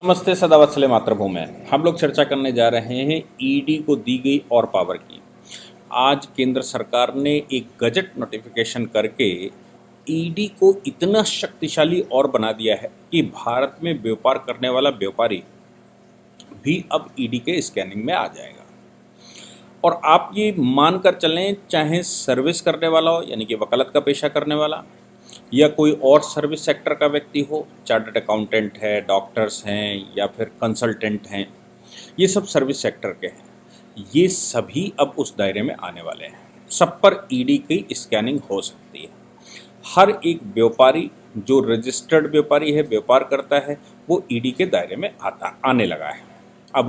नमस्ते सदावत्सले मातृभूमि। हम लोग चर्चा करने जा रहे हैं ईडी को दी गई और पावर की। आज केंद्र सरकार ने एक गजट नोटिफिकेशन करके ईडी को इतना शक्तिशाली और बना दिया है कि भारत में व्यापार करने वाला व्यापारी भी अब ईडी के स्कैनिंग में आ जाएगा। और आप ये मानकर चलें, चाहे सर्विस करने वाला हो यानी कि वकालत का पेशा करने वाला, या कोई और सर्विस सेक्टर का व्यक्ति हो, चार्टर्ड अकाउंटेंट है, डॉक्टर्स हैं या फिर कंसल्टेंट हैं, ये सब सर्विस सेक्टर के हैं, ये सभी अब उस दायरे में आने वाले हैं। सब पर ईडी की स्कैनिंग हो सकती है। हर एक व्यापारी जो रजिस्टर्ड व्यापारी है, व्यापार करता है, वो ईडी के दायरे में आने लगा है। अब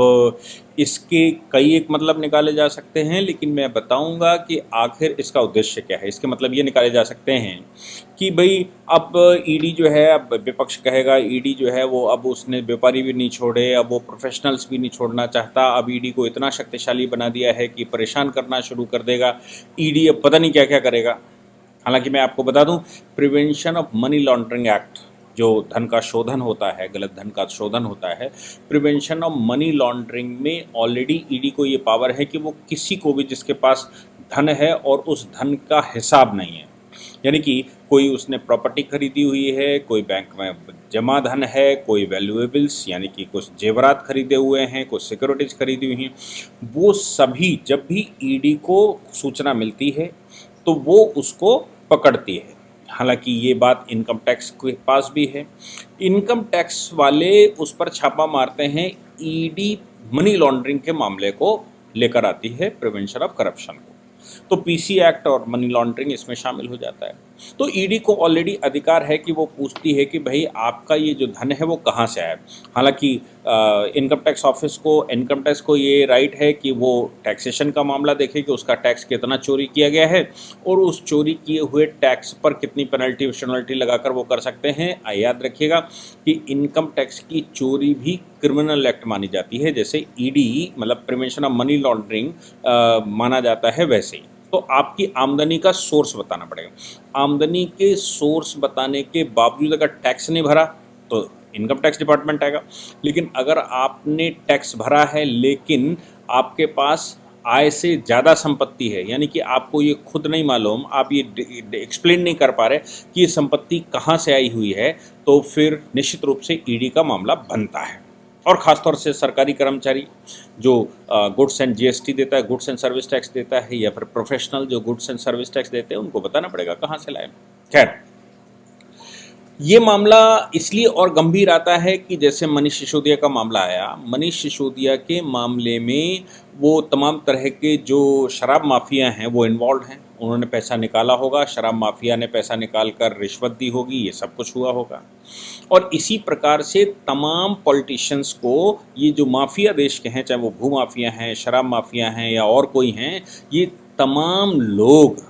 इसके कई एक मतलब निकाले जा सकते हैं, लेकिन मैं बताऊंगा कि आखिर इसका उद्देश्य क्या है। इसके मतलब ये निकाले जा सकते हैं कि भाई अब ईडी जो है, अब विपक्ष कहेगा ईडी जो है वो अब उसने व्यापारी भी नहीं छोड़े, अब वो प्रोफेशनल्स भी नहीं छोड़ना चाहता, अब ईडी को इतना शक्तिशाली बना दिया है कि परेशान करना शुरू कर देगा। ईडी अब पता नहीं क्या क्या करेगा। हालांकि मैं आपको बता दूं, prevention of money laundering act, जो धन का शोधन होता है, गलत धन का शोधन होता है, प्रिवेंशन ऑफ मनी लॉन्ड्रिंग में ऑलरेडी ईडी को ये पावर है कि वो किसी को भी जिसके पास धन है और उस धन का हिसाब नहीं है, यानी कि कोई उसने प्रॉपर्टी खरीदी हुई है, कोई बैंक में जमा धन है, कोई वैल्यूएबल्स यानी कि कुछ जेवरात खरीदे हुए हैं, कुछ सिक्योरिटीज खरीदी हुई हैं, वो सभी जब भी ईडी को सूचना मिलती है तो वो उसको पकड़ती है। हालांकि ये बात इनकम टैक्स के पास भी है। इनकम टैक्स वाले उस पर छापा मारते हैं, ईडी मनी लॉन्ड्रिंग के मामले को लेकर आती है, प्रिवेंशन ऑफ करप्शन को, तो पीसी एक्ट और मनी लॉन्ड्रिंग इसमें शामिल हो जाता है। तो ईडी को ऑलरेडी अधिकार है कि वो पूछती है कि भाई आपका ये जो धन है वो कहाँ से आया। हालांकि इनकम टैक्स ऑफिस को, इनकम टैक्स को ये राइट है कि वो टैक्सेशन का मामला देखे कि उसका टैक्स कितना चोरी किया गया है और उस चोरी किए हुए टैक्स पर कितनी पेनल्टी शनल्टी लगाकर वो कर सकते हैं। याद रखिएगा कि इनकम टैक्स की चोरी भी क्रिमिनल एक्ट मानी जाती है, जैसे ईडी मतलब प्रिवेंशन ऑफ मनी लॉन्ड्रिंग माना जाता है वैसे ही। तो आपकी आमदनी का सोर्स बताना पड़ेगा। आमदनी के सोर्स बताने के बावजूद अगर टैक्स नहीं भरा तो इनकम टैक्स डिपार्टमेंट आएगा। लेकिन अगर आपने टैक्स भरा है लेकिन आपके पास आय से ज़्यादा संपत्ति है, यानी कि आपको ये खुद नहीं मालूम, आप ये एक्सप्लेन नहीं कर पा रहे कि ये संपत्ति कहाँ से आई हुई है, तो फिर निश्चित रूप से ईडी का मामला बनता है। और ख़ासतौर से सरकारी कर्मचारी जो गुड्स एंड जीएसटी देता है, गुड्स एंड सर्विस टैक्स देता है, या फिर प्रोफेशनल जो गुड्स एंड सर्विस टैक्स देते हैं, उनको बताना पड़ेगा कहाँ से लाए। खैर, ये मामला इसलिए और गंभीर आता है कि जैसे मनीष सिसोदिया का मामला आया, मनीष सिसोदिया के मामले में वो तमाम तरह के जो शराब माफिया हैं वो इन्वॉल्व हैं। उन्होंने पैसा निकाला होगा, शराब माफिया ने पैसा निकाल कर रिश्वत दी होगी, ये सब कुछ हुआ होगा। और इसी प्रकार से तमाम पॉलिटिशियंस को ये जो माफिया देश के हैं, चाहे वो भू माफिया हैं, शराब माफिया हैं या और कोई हैं, ये तमाम लोग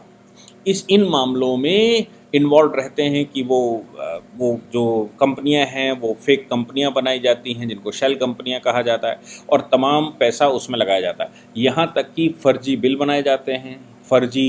इन मामलों में इन्वॉल्व रहते हैं कि वो जो कंपनियां हैं वो फेक कंपनियां बनाई जाती हैं, जिनको शेल कंपनियां कहा जाता है, और तमाम पैसा उसमें लगाया जाता है। यहाँ तक कि फर्जी बिल बनाए जाते हैं, फर्जी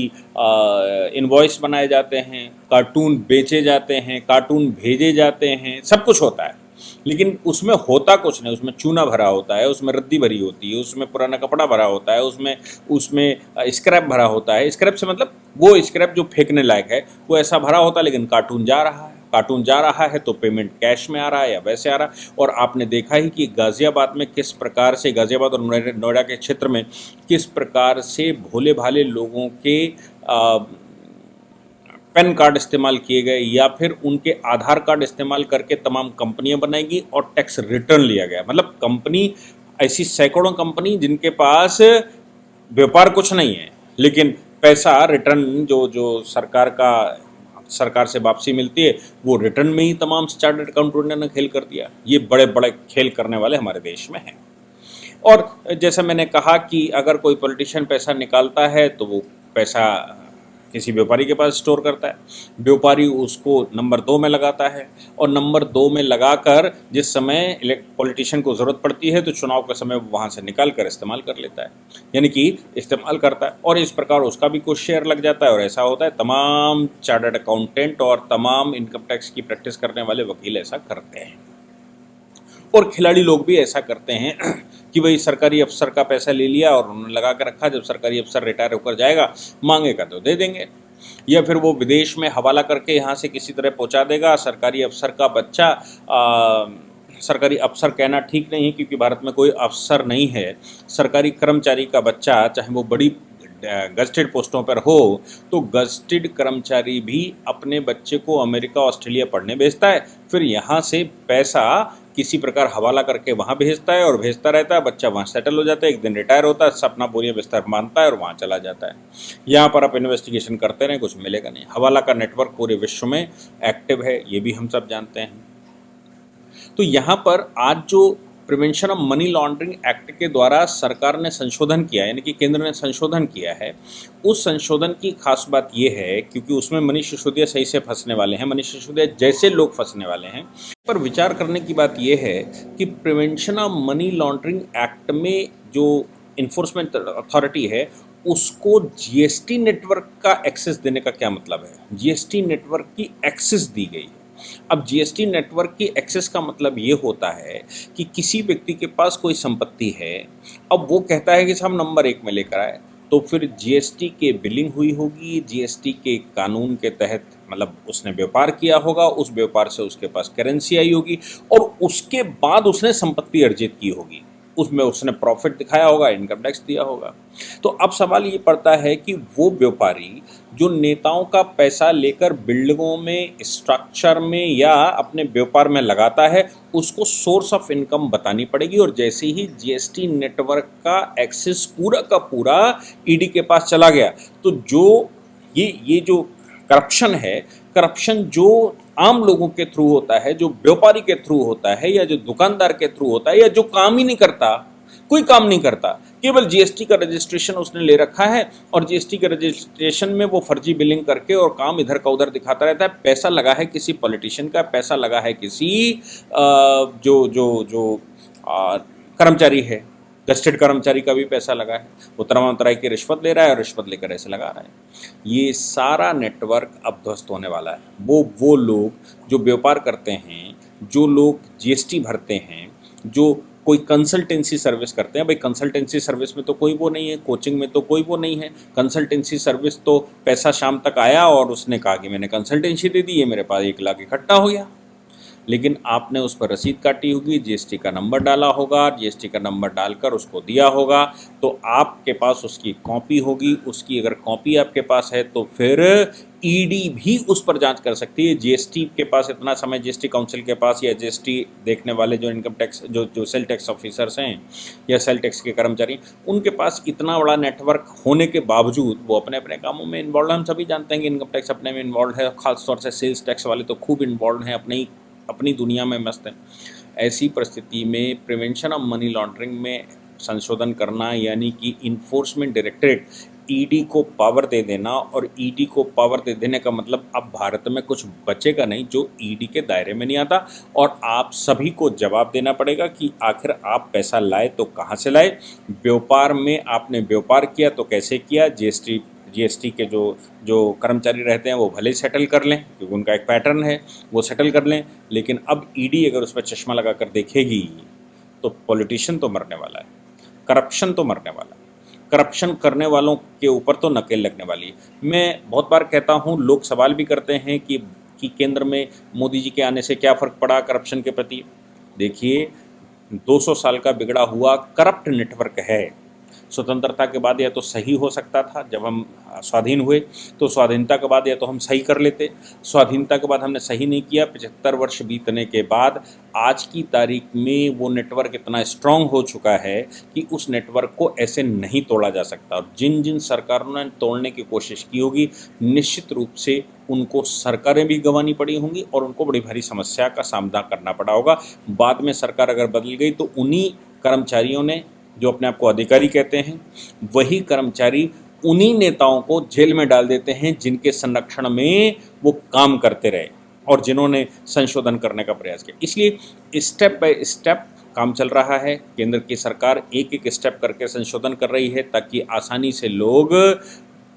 इनवॉइस बनाए जाते हैं, कार्टून बेचे जाते हैं, कार्टून भेजे जाते हैं, सब कुछ होता है। लेकिन उसमें होता कुछ नहीं, उसमें चूना भरा होता है, उसमें रद्दी भरी होती है, उसमें पुराना कपड़ा भरा होता है, उसमें स्क्रैप भरा होता है। स्क्रैप से मतलब वो स्क्रैप जो फेंकने लायक है वो ऐसा भरा होता है, लेकिन कार्टून जा रहा है। कार्टून जा रहा है तो पेमेंट कैश में आ रहा है या वैसे आ रहा है। और आपने देखा ही कि गाज़ियाबाद में किस प्रकार से, गाज़ियाबाद और नोएडा के क्षेत्र में किस प्रकार से भोले भाले लोगों के पैन कार्ड इस्तेमाल किए गए या फिर उनके आधार कार्ड इस्तेमाल करके तमाम कंपनियां बनाएगी और टैक्स रिटर्न लिया गया। मतलब कंपनी, ऐसी सैकड़ों कंपनी जिनके पास व्यापार कुछ नहीं है, लेकिन पैसा रिटर्न जो सरकार से वापसी मिलती है, वो रिटर्न में ही तमाम चार्टर्ड अकाउंटेंट ने खेल कर दिया। ये बड़े बड़े खेल करने वाले हमारे देश में हैं। और जैसा मैंने कहा कि अगर कोई पॉलिटिशियन पैसा निकालता है तो वो पैसा किसी व्यापारी के पास स्टोर करता है, व्यापारी उसको नंबर 2 में लगाता है, और नंबर 2 में लगाकर जिस समय पॉलिटिशियन को ज़रूरत पड़ती है तो चुनाव के समय वो वहाँ से निकाल कर इस्तेमाल कर लेता है, यानी कि इस्तेमाल करता है, और इस प्रकार उसका भी कुछ शेयर लग जाता है। और ऐसा होता है, तमाम चार्टर्ड अकाउंटेंट और तमाम इनकम टैक्स की प्रैक्टिस करने वाले वकील ऐसा करते हैं। और खिलाड़ी लोग भी ऐसा करते हैं कि भाई सरकारी अफसर का पैसा ले लिया और उन्होंने लगा के रखा, जब सरकारी अफसर रिटायर होकर जाएगा मांगेगा तो दे देंगे, या फिर वो विदेश में हवाला करके यहाँ से किसी तरह पहुँचा देगा। सरकारी अफसर का बच्चा सरकारी अफसर कहना ठीक नहीं है क्योंकि भारत में कोई अफसर नहीं है। सरकारी कर्मचारी का बच्चा, चाहे वो बड़ी गजटेड पोस्टों पर हो, तो गजटेड कर्मचारी भी अपने बच्चे को अमेरिका ऑस्ट्रेलिया पढ़ने भेजता है, फिर यहाँ से पैसा किसी प्रकार हवाला करके वहाँ भेजता है और भेजता रहता है। बच्चा वहाँ सेटल हो जाता है, एक दिन रिटायर होता है, अपना बोरिया बिस्तर मानता है और वहाँ चला जाता है। यहाँ पर आप इन्वेस्टिगेशन करते रहें, कुछ मिलेगा नहीं। हवाला का नेटवर्क पूरे विश्व में एक्टिव है, ये भी हम सब जानते हैं। तो यहाँ पर आज जो prevention of money laundering act के द्वारा सरकार ने संशोधन किया, यानी कि केंद्र ने संशोधन किया है, उस संशोधन की खास बात ये है क्योंकि उसमें मनीष सिसोदिया सही से फंसने वाले हैं, मनीष सिसोदिया जैसे लोग फंसने वाले हैं। पर विचार करने की बात ये है कि prevention of money laundering act में जो इन्फोर्समेंट अथॉरिटी है उसको जीएसटी नेटवर्क का एक्सेस देने का क्या मतलब है। जीएसटी नेटवर्क की एक्सेस दी गई है। अब जीएसटी नेटवर्क की एक्सेस का मतलब ये होता है कि किसी व्यक्ति के पास कोई संपत्ति है, अब वो कहता है कि साहब नंबर 1 में लेकर आए, तो फिर जीएसटी के बिलिंग हुई होगी, जीएसटी के कानून के तहत मतलब उसने व्यापार किया होगा, उस व्यापार से उसके पास करेंसी आई होगी और उसके बाद उसने संपत्ति अर्जित की होगी, उसमें उसने प्रॉफिट दिखाया होगा, इनकम टैक्स दिया होगा। तो अब सवाल ये पड़ता है कि वो व्यापारी जो नेताओं का पैसा लेकर बिल्डिंगों में, स्ट्रक्चर में या अपने व्यापार में लगाता है, उसको सोर्स ऑफ इनकम बतानी पड़ेगी। और जैसे ही जीएसटी नेटवर्क का एक्सेस पूरा का पूरा ईडी के पास चला गया, तो जो ये जो करप्शन है, करप्शन जो आम लोगों के थ्रू होता है, जो व्यापारी के थ्रू होता है या जो दुकानदार के थ्रू होता है या जो काम ही नहीं करता, कोई काम नहीं करता, केवल जीएसटी का रजिस्ट्रेशन उसने ले रखा है और जीएसटी के रजिस्ट्रेशन में वो फर्जी बिलिंग करके और काम इधर का उधर दिखाता रहता है। पैसा लगा है किसी पॉलिटिशियन का, पैसा लगा है किसी जो जो जो कर्मचारी है, गस्टेड कर्मचारी का भी पैसा लगा है, वो तमाम तरह की रिश्वत ले रहा है और रिश्वत लेकर ऐसे लगा रहा है। ये सारा नेटवर्क अब ध्वस्त होने वाला है। वो लोग जो व्यापार करते हैं, जो लोग जीएसटी भरते हैं, जो कोई कंसल्टेंसी सर्विस करते हैं, भाई कंसल्टेंसी सर्विस में तो कोई वो नहीं है, कोचिंग में तो कोई वो नहीं है। कंसल्टेंसी सर्विस तो पैसा शाम तक आया और उसने कहा कि मैंने कंसल्टेंसी दे दी, ये मेरे पास 1 लाख इकट्ठा हो गया, लेकिन आपने उस पर रसीद काटी होगी, जीएसटी का नंबर डाला होगा, जीएसटी का नंबर डालकर उसको दिया होगा, तो आपके पास उसकी कॉपी होगी। उसकी अगर कॉपी आपके पास है तो फिर ईडी भी उस पर जांच कर सकती है। जीएसटी के पास इतना समय, जीएसटी काउंसिल के पास या जीएसटी देखने वाले जो इनकम टैक्स जो सेल टैक्स ऑफिसर्स हैं या सेल टैक्स के कर्मचारी, उनके पास इतना बड़ा नेटवर्क होने के बावजूद वो अपने अपने कामों में इन्वॉल्व हैं। हम सभी जानते हैं कि इनकम टैक्स अपने में इन्वॉल्व है, खासतौर से सेल्स टैक्स वाले तो खूब इन्वॉल्व हैं, अपनी दुनिया में मस्त है। ऐसी परिस्थिति में प्रिवेंशन ऑफ मनी लॉन्ड्रिंग में संशोधन करना, यानी कि इन्फोर्समेंट डायरेक्टरेट ईडी को पावर दे देना, और ईडी को पावर दे देने का मतलब अब भारत में कुछ बचेगा नहीं जो ईडी के दायरे में नहीं आता, और आप सभी को जवाब देना पड़ेगा कि आखिर आप पैसा लाए तो कहाँ से लाए, व्यापार में आपने व्यापार किया तो कैसे किया। जीएसटी के जो कर्मचारी रहते हैं वो भले ही सेटल कर लें क्योंकि उनका एक पैटर्न है, वो सेटल कर लें, लेकिन अब ईडी अगर उस पर चश्मा लगा कर देखेगी तो पॉलिटिशियन तो मरने वाला है, करप्शन तो मरने वाला है, करप्शन करने वालों के ऊपर तो नकेल लगने वाली है। मैं बहुत बार कहता हूँ, लोग सवाल भी करते हैं कि केंद्र में मोदी जी के आने से क्या फ़र्क पड़ा करप्शन के प्रति। देखिए, 200 साल का बिगड़ा हुआ करप्ट नेटवर्क है। स्वतंत्रता के बाद या तो सही हो सकता था, जब हम स्वाधीन हुए तो स्वाधीनता के बाद या तो हम सही कर लेते, स्वाधीनता के बाद हमने सही नहीं किया। 75 वर्ष बीतने के बाद आज की तारीख में वो नेटवर्क इतना स्ट्रांग हो चुका है कि उस नेटवर्क को ऐसे नहीं तोड़ा जा सकता। और जिन जिन सरकारों ने तोड़ने की कोशिश की होगी, निश्चित रूप से उनको सरकारें भी गंवानी पड़ी होंगी और उनको बड़ी भारी समस्या का सामना करना पड़ा होगा। बाद में सरकार अगर बदल गई तो उन्हीं कर्मचारियों ने, जो अपने आप को अधिकारी कहते हैं, वही कर्मचारी उन्हीं नेताओं को जेल में डाल देते हैं जिनके संरक्षण में वो काम करते रहे और जिन्होंने संशोधन करने का प्रयास किया। इसलिए स्टेप बाय स्टेप काम चल रहा है। केंद्र की सरकार एक एक स्टेप करके संशोधन कर रही है ताकि आसानी से लोग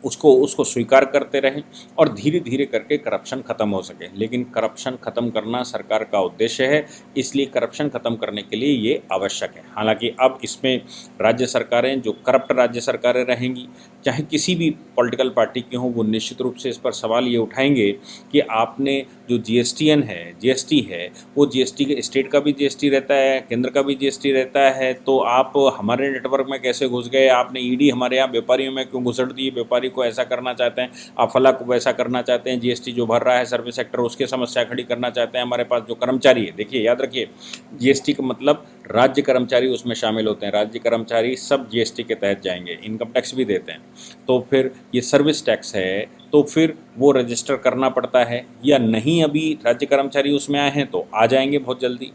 उसको उसको स्वीकार करते रहें और धीरे धीरे करके करप्शन ख़त्म हो सके। लेकिन करप्शन ख़त्म करना सरकार का उद्देश्य है, इसलिए करप्शन ख़त्म करने के लिए ये आवश्यक है। हालांकि अब इसमें राज्य सरकारें, जो करप्ट राज्य सरकारें रहेंगी, चाहे किसी भी पॉलिटिकल पार्टी की हों, वो निश्चित रूप से इस पर सवाल ये उठाएंगे कि आपने जो जीएसटीएन है, जीएसटी है, वो जीएसटी के स्टेट का भी जीएसटी रहता है, केंद्र का भी जीएसटी रहता है, तो आप हमारे नेटवर्क में कैसे घुस गए? आपने ईडी हमारे यहाँ व्यापारियों में क्यों घुसड़ दी? व्यापारी को ऐसा करना चाहते हैं, आप फला को वैसा करना चाहते हैं, जीएसटी जो भर रहा है सर्विस सेक्टर उसकी समस्या खड़ी करना चाहते हैं। हमारे पास जो कर्मचारी है, देखिए याद रखिए, जीएसटी का मतलब राज्य कर्मचारी उसमें शामिल होते हैं। राज्य कर्मचारी सब जीएसटी के तहत जाएंगे, इनकम टैक्स भी देते हैं। तो फिर ये सर्विस टैक्स है, तो फिर वो रजिस्टर करना पड़ता है या नहीं? अभी राज्य कर्मचारी उसमें आए हैं तो आ जाएंगे बहुत जल्दी।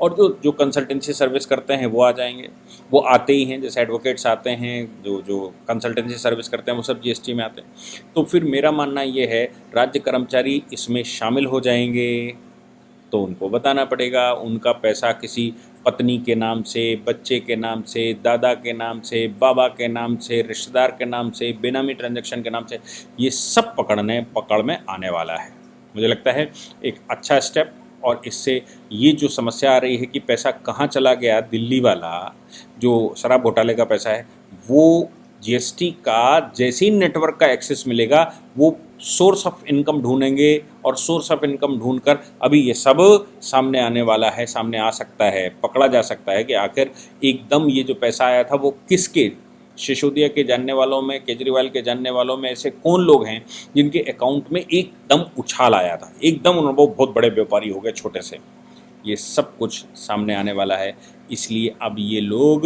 और जो जो कंसल्टेंसी सर्विस करते हैं वो आ जाएंगे, वो आते ही हैं। जैसे एडवोकेट्स आते हैं, जो जो कंसल्टेंसी सर्विस करते हैं, वो सब जीएसटी में आते हैं। तो फिर मेरा मानना ये है, राज्य कर्मचारी इसमें शामिल हो जाएंगे तो उनको बताना पड़ेगा, उनका पैसा किसी पत्नी के नाम से, बच्चे के नाम से, दादा के नाम से, बाबा के नाम से, रिश्तेदार के नाम से, बेनामी ट्रांजैक्शन के नाम से, ये सब पकड़ में आने वाला है। मुझे लगता है एक अच्छा स्टेप। और इससे ये जो समस्या आ रही है कि पैसा कहाँ चला गया, दिल्ली वाला जो शराब घोटाले का पैसा है, वो जीएसटी का जैसे ही नेटवर्क का एक्सेस मिलेगा, वो सोर्स ऑफ इनकम ढूंढेंगे और सोर्स ऑफ इनकम ढूंढकर अभी ये सब सामने आने वाला है, सामने आ सकता है, पकड़ा जा सकता है कि आखिर एकदम ये जो पैसा आया था वो किसके, सिसोदिया के जानने वालों में, केजरीवाल के जानने वालों में ऐसे कौन लोग हैं जिनके अकाउंट में एकदम उछाल आया था, एकदम उन्होंने बहुत बड़े व्यापारी हो गए छोटे से। ये सब कुछ सामने आने वाला है। इसलिए अब ये लोग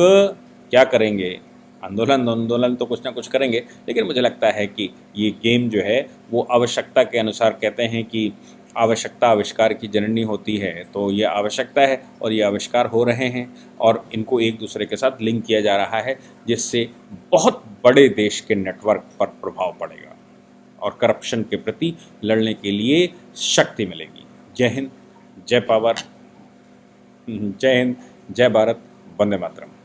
क्या करेंगे? आंदोलन तो कुछ ना कुछ करेंगे, लेकिन मुझे लगता है कि ये गेम जो है वो आवश्यकता के अनुसार, कहते हैं कि आवश्यकता आविष्कार की जननी होती है, तो ये आवश्यकता है और ये आविष्कार हो रहे हैं और इनको एक दूसरे के साथ लिंक किया जा रहा है, जिससे बहुत बड़े देश के नेटवर्क पर प्रभाव पड़ेगा और करप्शन के प्रति लड़ने के लिए शक्ति मिलेगी। जय हिंद, जय पावर, जय हिंद, जय भारत, वंदे मातरम।